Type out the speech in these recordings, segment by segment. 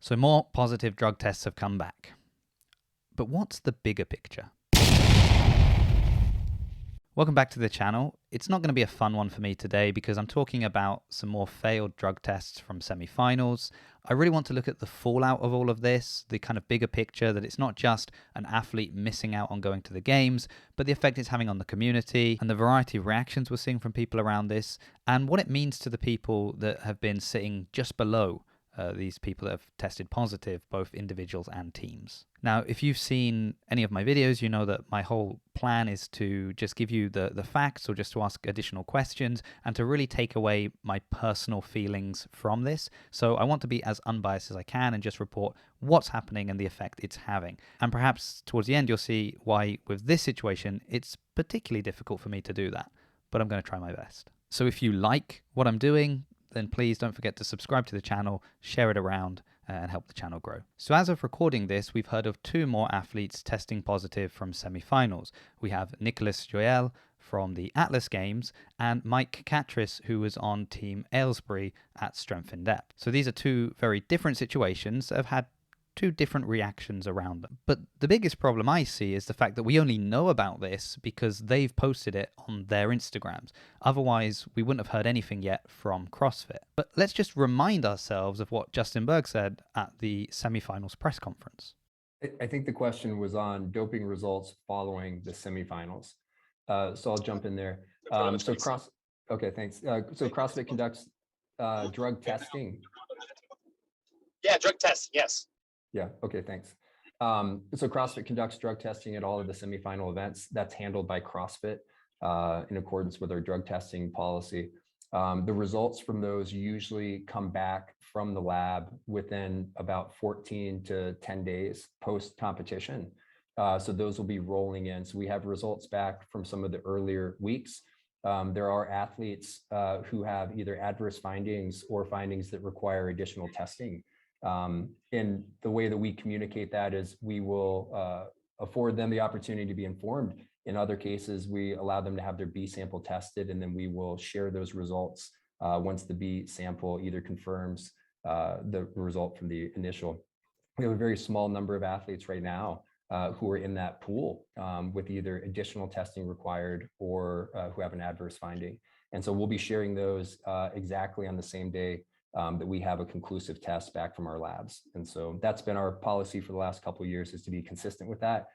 So more positive drug tests have come back. But what's the bigger picture? Welcome back to the channel. It's not going to be a fun one for me today because I'm talking about some more failed drug tests from semi-finals. I really want to look at the fallout of all of this, the kind of bigger picture, that it's not just an athlete missing out on going to the games, but the effect it's having on the community and the variety of reactions we're seeing from people around this, and what it means to the people that have been sitting just below these people that have tested positive, both individuals and teams. Now, if you've seen any of my videos, you know that my whole plan is to just give you the facts or just to ask additional questions and to really take away my personal feelings from this. So I want to be as unbiased as I can and just report what's happening and the effect it's having. And perhaps towards the end, you'll see why with this situation, it's particularly difficult for me to do that, but I'm going to try my best. So if you like what I'm doing, then please don't forget to subscribe to the channel, share it around, and help the channel grow. So as of recording this, we've heard of 2 more athletes testing positive from semi-finals. We have Nicolas Joel from the Atlas Games and Mike Catris, who was on Team Aylesbury at Strength in Depth. So these are 2 very different situations that have had 2 different reactions around them. But the biggest problem I see is the fact that we only know about this because they've posted it on their Instagrams. Otherwise, we wouldn't have heard anything yet from CrossFit. But let's just remind ourselves of what Justin Berg said at the semifinals press conference. I think the question was on doping results following the semifinals. So I'll jump in there. Okay, thanks. So CrossFit conducts drug testing. Yeah, drug tests, yes. Yeah, okay, thanks. So CrossFit conducts drug testing at all of the semifinal events. That's handled by CrossFit in accordance with our drug testing policy. The results from those usually come back from the lab within about 14 to 10 days post-competition. So those will be rolling in. So we have results back from some of the earlier weeks. There are athletes who have either adverse findings or findings that require additional testing. And the way that we communicate that is we will afford them the opportunity to be informed. In other cases, we allow them to have their B sample tested, and then we will share those results once the B sample either confirms the result from the initial. We have a very small number of athletes right now who are in that pool with either additional testing required or who have an adverse finding. And so we'll be sharing those exactly on the same day that we have a conclusive test back from our labs. And so that's been our policy for the last couple of years, is to be consistent with that,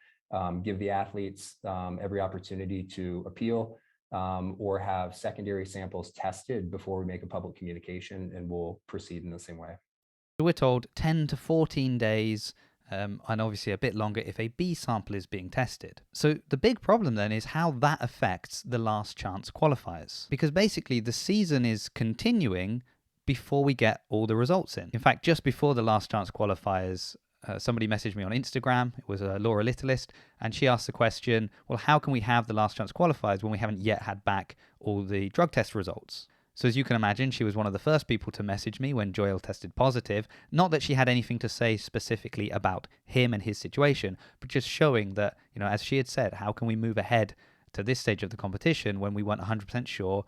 give the athletes every opportunity to appeal or have secondary samples tested before we make a public communication, and we'll proceed in the same way. We're told 10 to 14 days and obviously a bit longer if a B sample is being tested. So the big problem then is how that affects the last chance qualifiers, because basically the season is continuing before we get all the results in. In fact, just before the last chance qualifiers, somebody messaged me on Instagram. It was Laura Littlest, and she asked the question, well, how can we have the last chance qualifiers when we haven't yet had back all the drug test results? So as you can imagine, she was one of the first people to message me when Joel tested positive. Not that she had anything to say specifically about him and his situation, but just showing that, you know, as she had said, how can we move ahead to this stage of the competition when we weren't 100% sure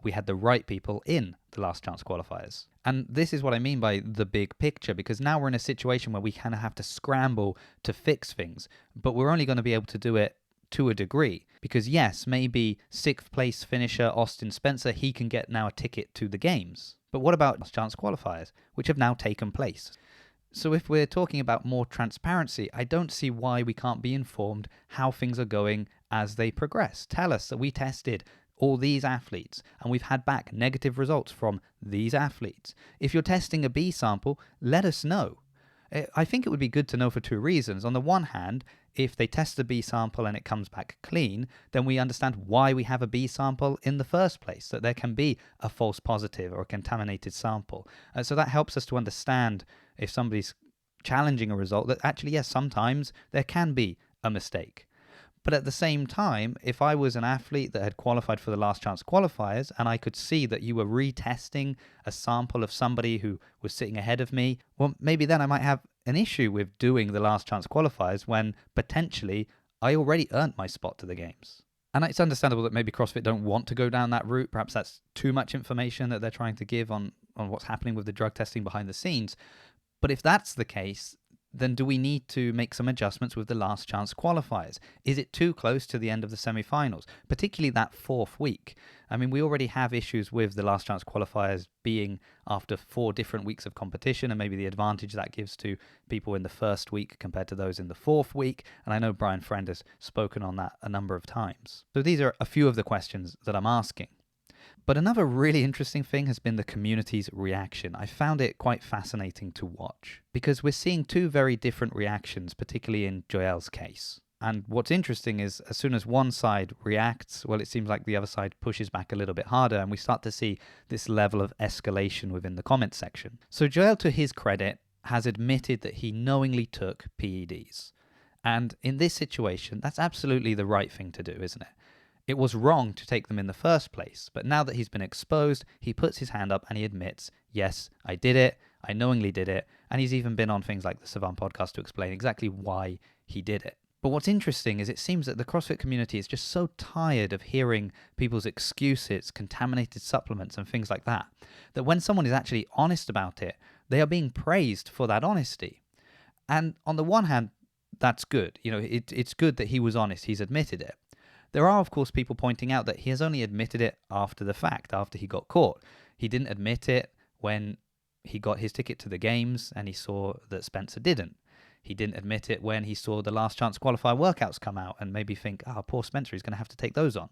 we had the right people in the last chance qualifiers. And this is what I mean by the big picture, because now we're in a situation where we kind of have to scramble to fix things, but we're only going to be able to do it to a degree. Because yes, maybe 6th place finisher Austin Spencer, he can get now a ticket to the games. But what about last chance qualifiers, which have now taken place? So if we're talking about more transparency, I don't see why we can't be informed how things are going as they progress. Tell us that we tested all these athletes and we've had back negative results from these athletes. If you're testing a B sample, let us know. I think it would be good to know for 2 reasons. On the one hand, if they test the B sample and it comes back clean, then we understand why we have a B sample in the first place, that there can be a false positive or a contaminated sample. So that helps us to understand if somebody's challenging a result that actually, yes, sometimes there can be a mistake. But at the same time, if I was an athlete that had qualified for the last chance qualifiers and I could see that you were retesting a sample of somebody who was sitting ahead of me, well, maybe then I might have an issue with doing the last chance qualifiers when potentially I already earned my spot to the games. And it's understandable that maybe CrossFit don't want to go down that route. Perhaps that's too much information that they're trying to give on what's happening with the drug testing behind the scenes. But if that's the case, then do we need to make some adjustments with the last chance qualifiers? Is it too close to the end of the semi-finals, particularly that fourth week? I mean, we already have issues with the last chance qualifiers being after 4 different weeks of competition, and maybe the advantage that gives to people in the first week compared to those in the fourth week. And I know Brian Friend has spoken on that a number of times. So these are a few of the questions that I'm asking. But another really interesting thing has been the community's reaction. I found it quite fascinating to watch because we're seeing 2 very different reactions, particularly in Joel's case. And what's interesting is as soon as one side reacts, well, it seems like the other side pushes back a little bit harder, and we start to see this level of escalation within the comment section. So Joel, to his credit, has admitted that he knowingly took PEDs. And in this situation, that's absolutely the right thing to do, isn't it? It was wrong to take them in the first place, but now that he's been exposed, he puts his hand up and he admits, yes, I did it, I knowingly did it, and he's even been on things like the Savant podcast to explain exactly why he did it. But what's interesting is it seems that the CrossFit community is just so tired of hearing people's excuses, contaminated supplements, and things like that, that when someone is actually honest about it, they are being praised for that honesty. And on the one hand, that's good. You know, it's good that he was honest, he's admitted it. There are, of course, people pointing out that he has only admitted it after the fact, after he got caught. He didn't admit it when he got his ticket to the games and he saw that Spencer didn't. He didn't admit it when he saw the last chance qualifier workouts come out and maybe think, poor Spencer, he's going to have to take those on.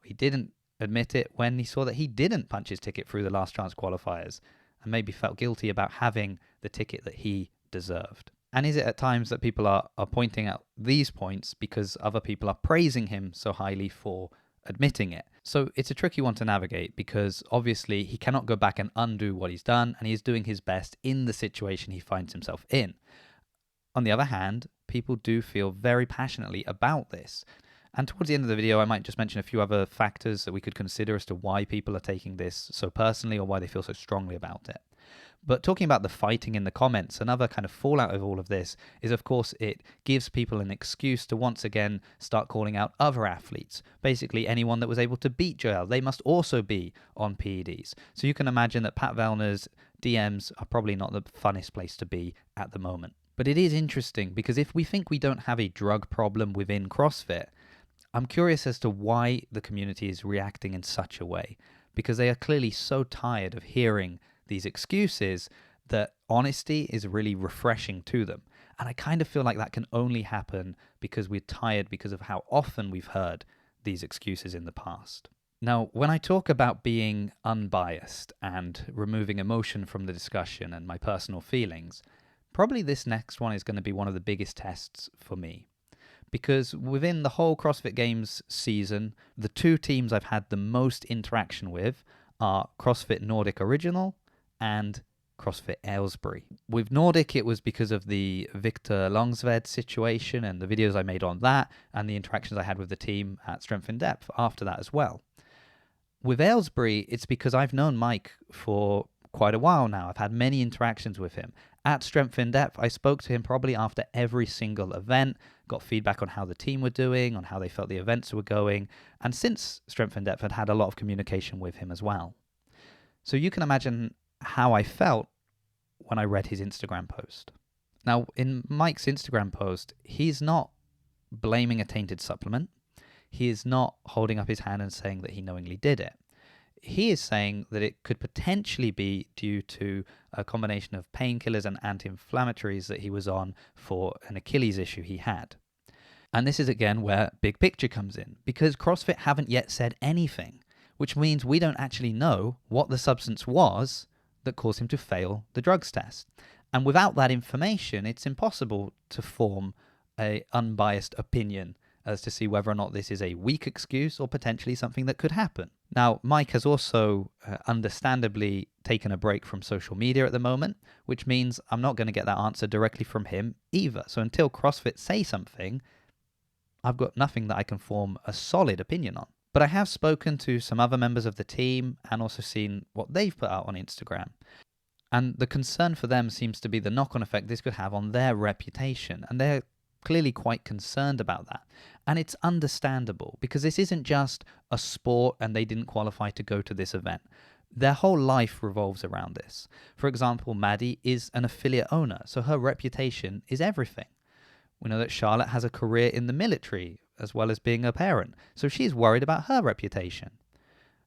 He didn't admit it when he saw that he didn't punch his ticket through the last chance qualifiers and maybe felt guilty about having the ticket that he deserved. And is it at times that people are pointing out these points because other people are praising him so highly for admitting it? So it's a tricky one to navigate because obviously he cannot go back and undo what he's done, and he is doing his best in the situation he finds himself in. On the other hand, people do feel very passionately about this. And towards the end of the video, I might just mention a few other factors that we could consider as to why people are taking this so personally or why they feel so strongly about it. But talking about the fighting in the comments, another kind of fallout of all of this is, of course, it gives people an excuse to once again start calling out other athletes. Basically, anyone that was able to beat Joel, they must also be on PEDs. So you can imagine that Pat Vellner's DMs are probably not the funnest place to be at the moment. But it is interesting because if we think we don't have a drug problem within CrossFit, I'm curious as to why the community is reacting in such a way, because they are clearly so tired of hearing these excuses that honesty is really refreshing to them. And I kind of feel like that can only happen because we're tired because of how often we've heard these excuses in the past. Now, when I talk about being unbiased and removing emotion from the discussion and my personal feelings, probably this next one is going to be one of the biggest tests for me. Because within the whole CrossFit Games season, the 2 teams I've had the most interaction with are CrossFit Nordic Original and CrossFit Aylesbury. With Nordic, it was because of the Victor Longsved situation and the videos I made on that and the interactions I had with the team at Strength in Depth after that as well. With Aylesbury, it's because I've known Mike for quite a while now. I've had many interactions with him. At Strength in Depth, I spoke to him probably after every single event, got feedback on how the team were doing, on how they felt the events were going, and since Strength in Depth, I'd had a lot of communication with him as well. So you can imagine how I felt when I read his Instagram post. Now, in Mike's Instagram post, he's not blaming a tainted supplement. He is not holding up his hand and saying that he knowingly did it. He is saying that it could potentially be due to a combination of painkillers and anti-inflammatories that he was on for an Achilles issue he had. And this is again where big picture comes in, because CrossFit haven't yet said anything, which means we don't actually know what the substance was that caused him to fail the drugs test. And without that information, it's impossible to form an unbiased opinion as to see whether or not this is a weak excuse or potentially something that could happen. Now, Mike has also understandably taken a break from social media at the moment, which means I'm not going to get that answer directly from him either. So until CrossFit say something, I've got nothing that I can form a solid opinion on. But I have spoken to some other members of the team and also seen what they've put out on Instagram. And the concern for them seems to be the knock-on effect this could have on their reputation. And they're clearly quite concerned about that. And it's understandable because this isn't just a sport and they didn't qualify to go to this event. Their whole life revolves around this. For example, Maddie is an affiliate owner, so her reputation is everything. We know that Charlotte has a career in the military, as well as being a parent, so she's worried about her reputation.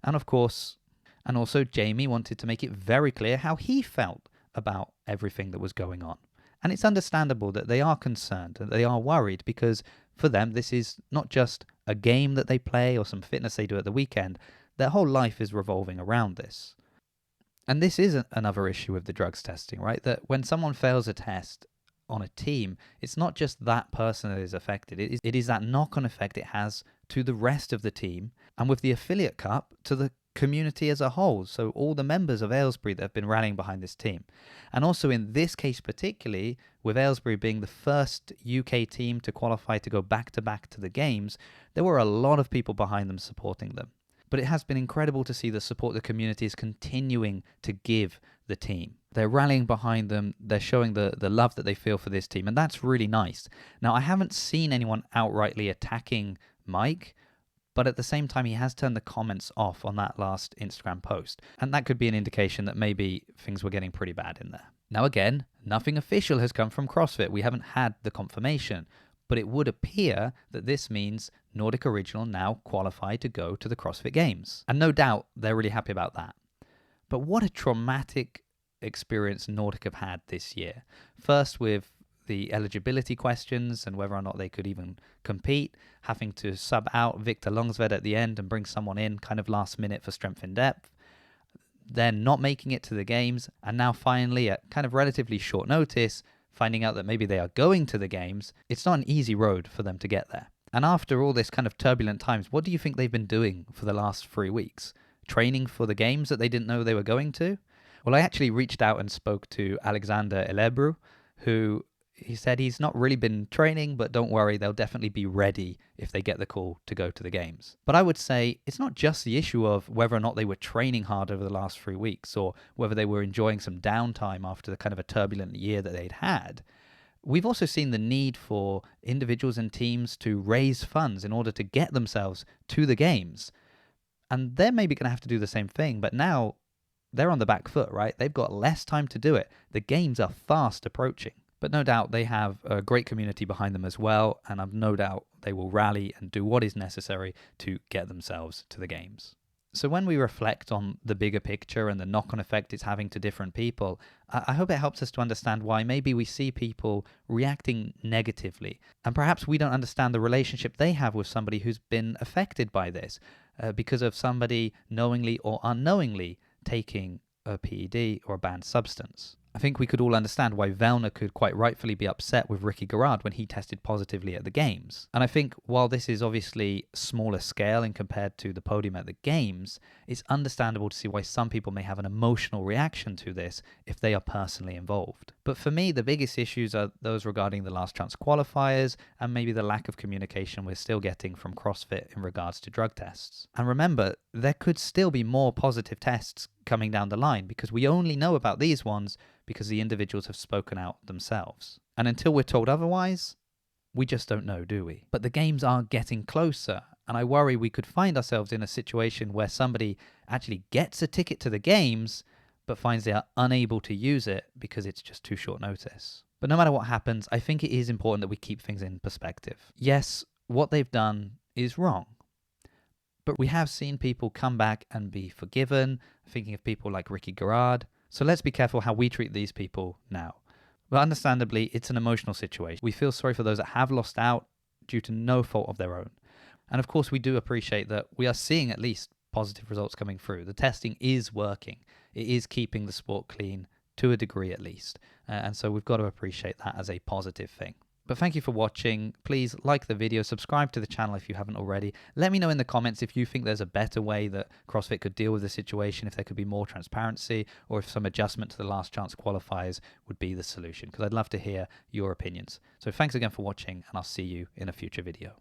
And of course, and also Jamie wanted to make it very clear how he felt about everything that was going on. And it's understandable that they are concerned and they are worried, because for them, this is not just a game that they play or some fitness they do at the weekend. Their whole life is revolving around this. And this is another issue with the drugs testing, right? That when someone fails a test on a team, it's not just that person that is affected. It is that knock-on effect it has to the rest of the team, and with the affiliate cup, to the community as a whole. So all the members of Aylesbury that have been rallying behind this team. And also in this case particularly, with Aylesbury being the first UK team to qualify to go back-to-back to the games, there were a lot of people behind them supporting them. But it has been incredible to see the support the community is continuing to give the team. They're rallying behind them. They're showing the love that they feel for this team. And that's really nice. Now, I haven't seen anyone outrightly attacking Mike, but at the same time, he has turned the comments off on that last Instagram post. And that could be an indication that maybe things were getting pretty bad in there. Now, again, nothing official has come from CrossFit. We haven't had the confirmation. But it would appear that this means Nordic Original now qualify to go to the CrossFit Games. And no doubt they're really happy about that. But what a traumatic experience Nordic have had this year. First with the eligibility questions and whether or not they could even compete, having to sub out Victor Longsved at the end and bring someone in kind of last minute for strength in depth. Then not making it to the games, and now finally at kind of relatively short notice, finding out that maybe they are going to the games. It's not an easy road for them to get there. And after all this kind of turbulent times, what do you think they've been doing for the last 3 weeks? Training for the games that they didn't know they were going to? Well, I actually reached out and spoke to Alexander Elebru, who he said he's not really been training, but don't worry, they'll definitely be ready if they get the call to go to the games. But I would say it's not just the issue of whether or not they were training hard over the last 3 weeks, or whether they were enjoying some downtime after the kind of a turbulent year that they'd had. We've also seen the need for individuals and teams to raise funds in order to get themselves to the games. And they're maybe going to have to do the same thing, but now they're on the back foot, right? They've got less time to do it. The games are fast approaching. But no doubt they have a great community behind them as well, and I've no doubt they will rally and do what is necessary to get themselves to the games. So when we reflect on the bigger picture and the knock-on effect it's having to different people, I hope it helps us to understand why maybe we see people reacting negatively, and perhaps we don't understand the relationship they have with somebody who's been affected by this because of somebody knowingly or unknowingly taking a PED or a banned substance. I think we could all understand why Vellner could quite rightfully be upset with Ricky Garrard when he tested positively at the games. And I think while this is obviously smaller scale in compared to the podium at the games, it's understandable to see why some people may have an emotional reaction to this if they are personally involved. But for me, the biggest issues are those regarding the last chance qualifiers and maybe the lack of communication we're still getting from CrossFit in regards to drug tests. And remember, there could still be more positive tests coming down the line because we only know about these ones because the individuals have spoken out themselves. And until we're told otherwise, we just don't know, do we? But the games are getting closer, and I worry we could find ourselves in a situation where somebody actually gets a ticket to the games, but finds they are unable to use it because it's just too short notice. But no matter what happens, I think it is important that we keep things in perspective. Yes, what they've done is wrong, but we have seen people come back and be forgiven, thinking of people like Ricky Garrard. So let's be careful how we treat these people now. But understandably, it's an emotional situation. We feel sorry for those that have lost out due to no fault of their own. And of course, we do appreciate that we are seeing at least positive results coming through. The testing is working. It is keeping the sport clean to a degree at least. And so we've got to appreciate that as a positive thing. But thank you for watching. Please like the video, subscribe to the channel if you haven't already. Let me know in the comments if you think there's a better way that CrossFit could deal with the situation, if there could be more transparency, or if some adjustment to the last chance qualifiers would be the solution, because I'd love to hear your opinions. So thanks again for watching, and I'll see you in a future video.